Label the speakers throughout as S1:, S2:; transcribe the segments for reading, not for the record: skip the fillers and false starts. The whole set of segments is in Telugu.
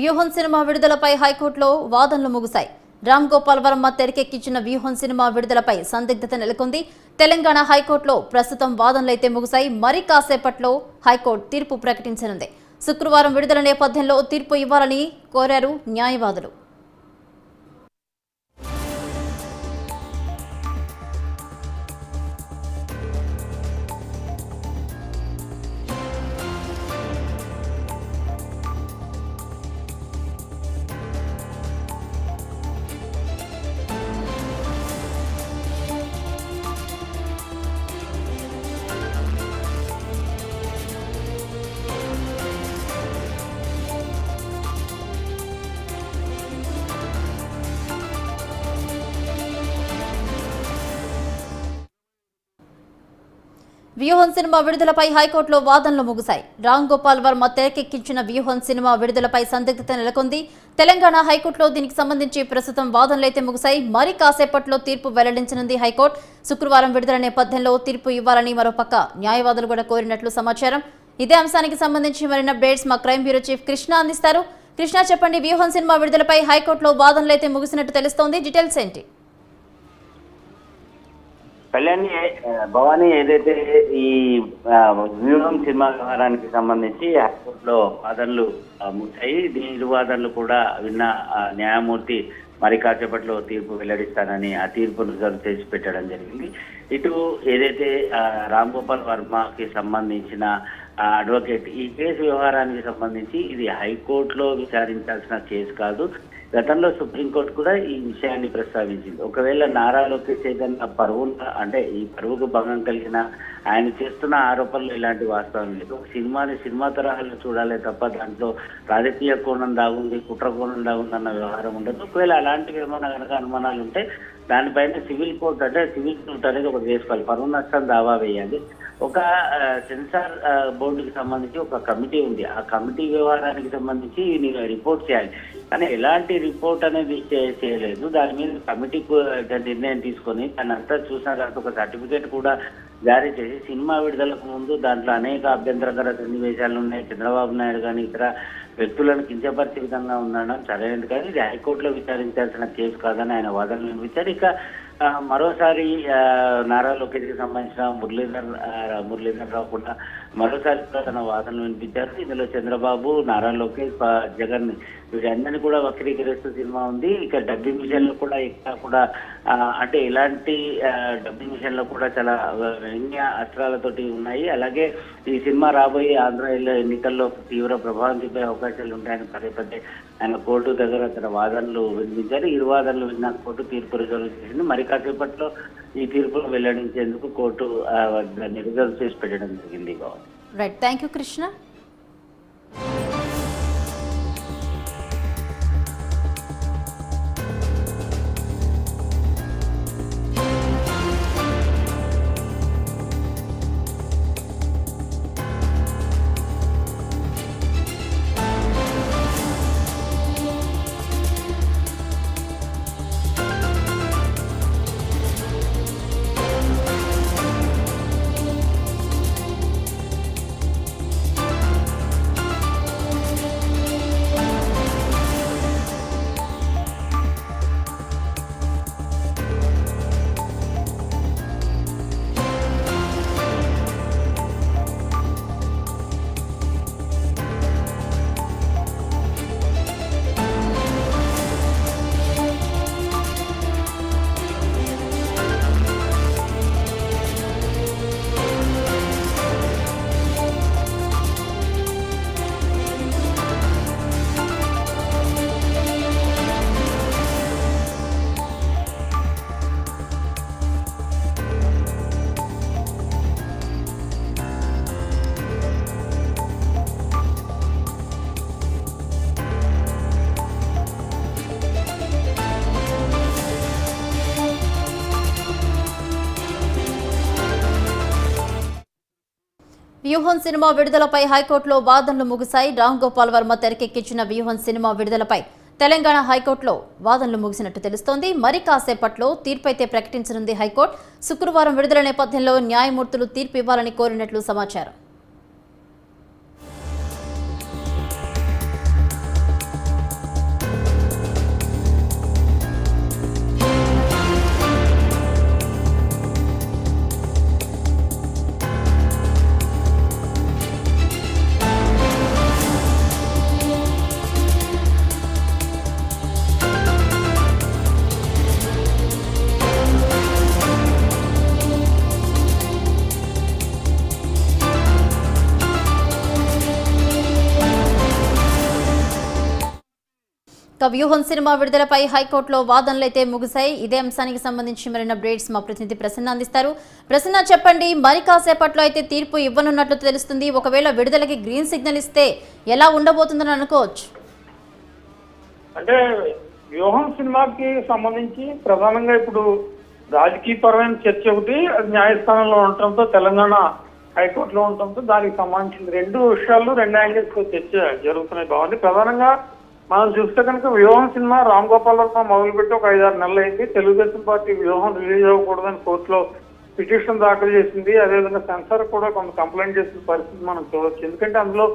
S1: వ్యూహం సినిమా విడుదలపై హైకోర్టులో వాదనలు ముగిశాయి. రామ్ గోపాల్ వర్మ తెరకెక్కించిన వ్యూహం సినిమా విడుదలపై సందిగ్ధత నెలకొంది. తెలంగాణ హైకోర్టులో ప్రస్తుతం వాదనలైతే ముగిశాయి. మరి కాసేపట్లో హైకోర్టు తీర్పు ప్రకటించనుంది. శుక్రవారం విడుదల నేపథ్యంలో తీర్పు ఇవ్వాలని కోరారు న్యాయవాదులు. వ్యూహం సినిమా విడుదలపై హైకోర్టులో వాదనలు ముగిశాయి. రామ్ గోపాల్ వర్మ తెరకెక్కించిన వ్యూహం సినిమా విడుదలపై సందిగ్ధత నెలకొంది. తెలంగాణ హైకోర్టులో దీనికి సంబంధించి ప్రస్తుతం వాదనలైతే ముగిశాయి. మరి కాసేపట్లో తీర్పు వెల్లడించనుంది హైకోర్టు. శుక్రవారం విడుదల నేపథ్యంలో తీర్పు ఇవ్వాలని మరోపక్క న్యాయవాదులు కూడా కోరినట్లు సమాచారం. ఇదే అంశానికి సంబంధించి మరిన్ని అప్డేట్స్ మా క్రైమ్ బ్యూరో చీఫ్ కృష్ణ అందిస్తారు. కృష్ణ, చెప్పండి, వ్యూహం సినిమా విడుదలపై హైకోర్టులో వాదనలైతే ముగిసినట్టు తెలుస్తోంది. డీటెయిల్స్ ఏంటి?
S2: కళ్యాణి, భవానీ, ఏదైతే ఈ వ్యూహం సినిమా వ్యవహారానికి సంబంధించి హైకోర్టులో వాదనలు ముగిశాయి. దీని ఇరు వాదనలు కూడా విన్న న్యాయమూర్తి మరి కాసేపట్లో తీర్పు వెల్లడిస్తానని ఆ తీర్పును రిజర్వ్ చేసి పెట్టడం జరిగింది. ఇటు ఏదైతే రామ్ గోపాల్ వర్మకి సంబంధించిన అడ్వకేట్ ఈ కేసు వ్యవహారానికి సంబంధించి ఇది హైకోర్టులో విచారించాల్సిన కేసు కాదు. గతంలో సుప్రీంకోర్టు కూడా ఈ విషయాన్ని ప్రస్తావించింది. ఒకవేళ నారా లోకేష్ ఏదైనా అంటే ఈ పరువుకు భంగం కలిగిన ఆయన చేస్తున్న ఆరోపణలు ఎలాంటి వాస్తవం లేదు. సినిమాని సినిమా తరహాలో చూడాలి తప్ప దాంట్లో రాజకీయ కోణం దాగుంది, కుట్ర కోణం దాగుంది అన్న వ్యవహారం ఉండదు. ఒకవేళ అలాంటివి ఏమైనా కనుక అనుమానాలు ఉంటే దానిపైన సివిల్ కోర్టు సివిల్ కోర్టు అనేది ఒకటి వేసుకోవాలి. పరువు నష్టం దావా వేయాలి. ఒక సెన్సార్ బోర్డుకి సంబంధించి ఒక కమిటీ ఉంది. ఆ కమిటీ వ్యవహారానికి సంబంధించి రిపోర్ట్ చేయాలి. కానీ ఎలాంటి రిపోర్ట్ అనేది చేయలేదు. దాని మీద కమిటీ నిర్ణయం తీసుకొని దాన్ని అంతా చూసిన తర్వాత ఒక సర్టిఫికేట్ కూడా జారీ చేసి సినిమా విడుదలకు ముందు దాంట్లో అనేక అభ్యంతరకర సన్నివేశాలు ఉన్నాయి. చంద్రబాబు నాయుడు కానీ ఇతర వ్యక్తులను కించపరిచే విధంగా ఉండడం సరైనది కానీ ఇది హైకోర్టులో విచారించాల్సిన కేసు కాదని ఆయన వాదనలు వినిపించారు. ఇక మరోసారి నారా లోకేష్కి సంబంధించిన మురళీధర్ రావు కూడా మరోసారి తన వాదనలు వినిపించారు. ఇందులో చంద్రబాబు, నారా లోకేష్, జగన్ వీరందరినీ కూడా వక్రీకరిస్తూ సినిమా ఉంది. ఇక డబ్బింగ్ విషయంలో కూడా ఇక్కడ కూడా అంటే ఇలాంటి డబ్బింగ్ విషయంలో కూడా చాలా వ్యంగ్య అస్త్రాలతోటి ఉన్నాయి. అలాగే ఈ సినిమా రాబోయే ఆంధ్ర ఎన్నికల్లో తీవ్ర ప్రభావం చూపే అవకాశాలు ఉంటాయని పదే ఆయన కోర్టు దగ్గర తన వాదనలు వినిపించారు. ఇరు వాదనలు విన్న కోర్టు తీర్పు రిజర్వ్ చేసింది. మరి కాసేపట్లో ఈ తీర్పును వెల్లడించేందుకు కోర్టు దాన్ని రిజర్వ్ చేసి పెట్టడం జరిగింది.
S1: Right, thank you Krishna. వ్యూహం సినిమా విడుదలపై హైకోర్టులో వాదనలు ముగిశాయి. రామ్ గోపాల్ వర్మ తెరకెక్కించిన వ్యూహం సినిమా విడుదలపై తెలంగాణ హైకోర్టులో వాదనలు ముగిసినట్టు తెలుస్తోంది. మరి కాసేపట్లో తీర్పు అయితే ప్రకటించనుంది హైకోర్టు. శుక్రవారం విడుదల నేపథ్యంలో న్యాయమూర్తులు తీర్పు ఇవ్వాలని కోరినట్లు సమాచారం. ఇక వ్యూహం సినిమా విడుదలపై హైకోర్టులో వాదనలు అయితే ముగిశాయి. ఇదే అంశానికి సంబంధించి మరిన్ని అప్డేట్స్ మా ప్రతినిధి ప్రసన్న అందిస్తారు. ప్రసన్న, చెప్పండి, మరి కాసేపట్లో అయితే తీర్పు ఇవ్వనున్నట్లు తెలుస్తుంది. ఒకవేళ విడుదలకి గ్రీన్ సిగ్నల్ ఇస్తే ఎలా ఉండబోతుందని అనుకోవచ్చు?
S3: అంటే వ్యూహం సినిమాకి సంబంధించి ప్రధానంగా ఇప్పుడు రాజకీయపరమైన చర్చ ఒకటి, అది న్యాయస్థానంలో ఉండటంతో, తెలంగాణ హైకోర్టులో ఉండటంతో దానికి సంబంధించిన రెండు విషయాలు, రెండు యాంగిల్స్ చర్చ జరుగుతున్నాయి. బాగుంది. ప్రధానంగా మనం చూస్తే కనుక వ్యూహం సినిమా రామ్ గోపాల్ వర్మ మొదలుపెట్టి ఒక 5-6 నెలలు అయింది. తెలుగుదేశం పార్టీ వ్యూహం రిలీజ్ అవ్వకూడదని కోర్టులో పిటిషన్ దాఖలు చేసింది. అదేవిధంగా సెన్సార్ కూడా కొంత కంప్లైంట్ చేసిన పరిస్థితి మనం చూడవచ్చు. ఎందుకంటే అందులో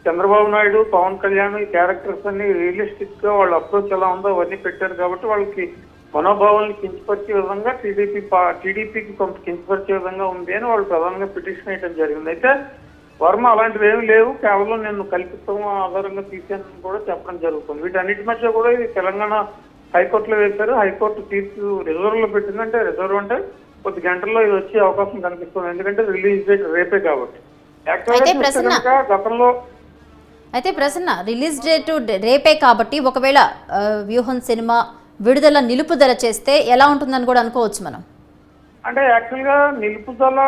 S3: చంద్రబాబు నాయుడు, పవన్ కళ్యాణ్ ఈ క్యారెక్టర్స్ అన్ని రియలిస్టిక్ గా వాళ్ళ అప్రోచ్ ఎలా ఉందో అవన్నీ పెట్టారు కాబట్టి వాళ్ళకి మనోభావాలను కించపరిచే విధంగా టీడీపీకి కొంత కించపరిచే విధంగా ఉంది అని వాళ్ళు ప్రధానంగా పిటిషన్ వేయడం జరిగింది. అయితే వర్మ అలాంటివి ఏమి లేవు, కేవలం నేను కల్పితం ఆధారంగా తీసానని కూడా చెప్పడం జరుగుతుంది. వీటన్నిటి మధ్య కూడా ఇది తెలంగాణ హైకోర్టులో వేశారు. హైకోర్టు తీర్పు రిజర్వ్ లో పెట్టిందంటే, రిజర్వ్ అంటే కొద్ది గంటల్లో ఇది వచ్చే అవకాశం కనిపిస్తుంది. ఎందుకంటే రిలీజ్ డేట్ రేపే కాబట్టి. గతంలో
S1: అయితే ప్రసన్న, రిలీజ్ డేట్ రేపే కాబట్టి ఒకవేళ వ్యూహం సినిమా విడుదల నిలుపుదల చేస్తే ఎలా ఉంటుందని కూడా అనుకోవచ్చు మనం.
S3: అంటే యాక్చువల్ గా నిలుపుదల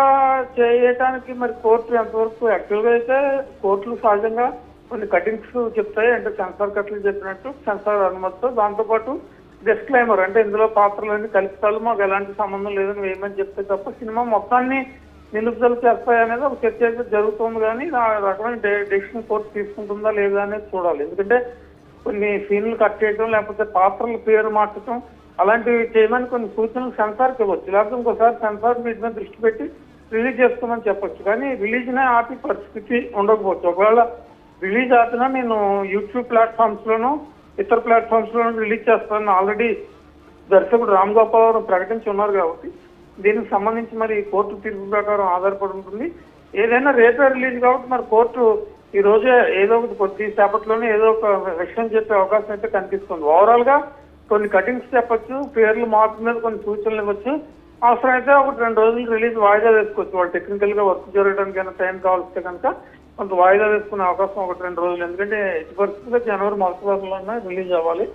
S3: చేయటానికి మరి కోర్టు ఎంతవరకు, యాక్చువల్ గా అయితే కోర్టులు సహజంగా కొన్ని కటింగ్స్ చెప్తాయి. అంటే సెన్సార్ కట్లు చెప్పినట్టు సెన్సార్ అనుమతితో, దాంతోపాటు డిస్క్లైమర్, అంటే ఇందులో పాత్రలన్నీ కలుపుతాలు, మాకు ఎలాంటి సంబంధం లేదని వేయమని చెప్తే తప్ప సినిమా మొత్తాన్ని నిలుపుదల చేస్తాయి అనేది ఒక చర్చ అయితే జరుగుతుంది. కానీ ఆ రకమైన డెసిషన్ కోర్టు తీసుకుంటుందా లేదా అనేది చూడాలి. ఎందుకంటే కొన్ని సీన్లు కట్ చేయడం, లేకపోతే పాత్రల పేరు మార్చడం, అలాంటివి చేయమని కొన్ని సూచనలు సెన్సార్కి ఇవ్వచ్చు. లేకపోతే ఇంకోసారి సెన్సార్ వీటి మీద దృష్టి పెట్టి రిలీజ్ చేసుకోమని చెప్పొచ్చు. కానీ రిలీజ్నే ఆపి పరిస్థితి ఉండకపోవచ్చు. ఒకవేళ రిలీజ్ ఆపినా నేను యూట్యూబ్ ప్లాట్ఫామ్స్ లోను, ఇతర ప్లాట్ఫామ్స్ లోను రిలీజ్ చేస్తానని ఆల్రెడీ దర్శకుడు రామ్ గోపాల్ ప్రకటించి ఉన్నారు. కాబట్టి దీనికి సంబంధించి మరి కోర్టు తీర్పు ప్రకారం ఆధారపడి ఉంటుంది. ఏదైనా రేపే రిలీజ్ కాబట్టి మరి కోర్టు ఈ రోజే ఏదో ఒకటి కొద్దిసేపట్లోనే ఏదో ఒక విషయం చెప్పే అవకాశం అయితే కనిపిస్తుంది. ఓవరాల్ గా కొన్ని కటింగ్స్ చెప్పొచ్చు, పేర్లు మార్పు మీద కొన్ని సూచనలు ఇవ్వచ్చు. అవసరమైతే 1-2 రోజులు రిలీజ్ వాయిదా వేసుకోవచ్చు. వాళ్ళు టెక్నికల్ గా వర్క్ జరగడానికి టైం కావాల్స్తే కనుక కొంత వాయిదా వేసుకునే అవకాశం 1-2 రోజులు. ఎందుకంటే ఎట్టి పరిస్థితిగా జనవరి మొదటి వారంలోనే రిలీజ్ అవ్వాలి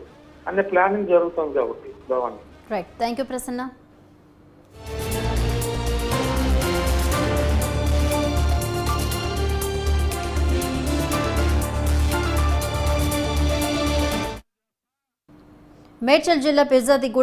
S3: అనే ప్లానింగ్ జరుగుతుంది కాబట్టి. బాగుంది.
S1: Right, thank you Prasanna. Medchal జిల్లా పిర్జాది